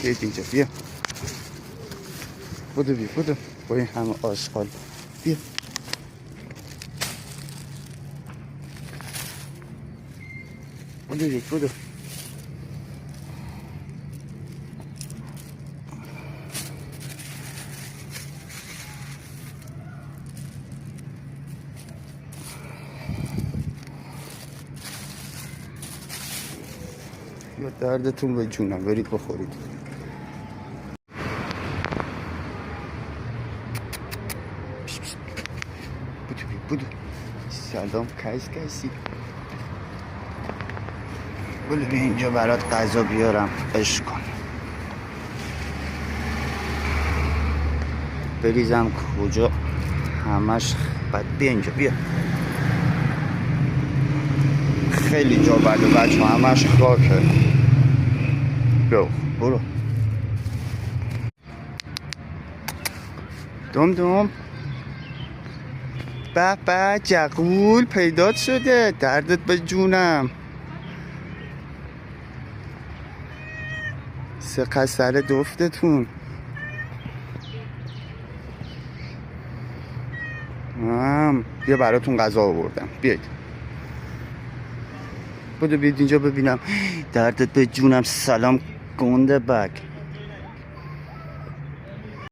بیاید اینجا بیا. بودو بیا بودو با این همه آشغال بیا. بودو بیا بودو. یا دردتون به جونم برید بخورید. بودو سلام کسی بلو بیا اینجا برات غذا بیارم عشق کن. بریزم کجا همش بعد بیا اینجا بیا. خیلی جا بده بچه همش خاکه. بیا برو. دوم به جغول پیدات شده. دردت به جونم. سه سر دفتتون. بیا براتون غذا آوردم بیاید. بودو بیاید اینجا ببینم. دردت به جونم. سلام گنده بک.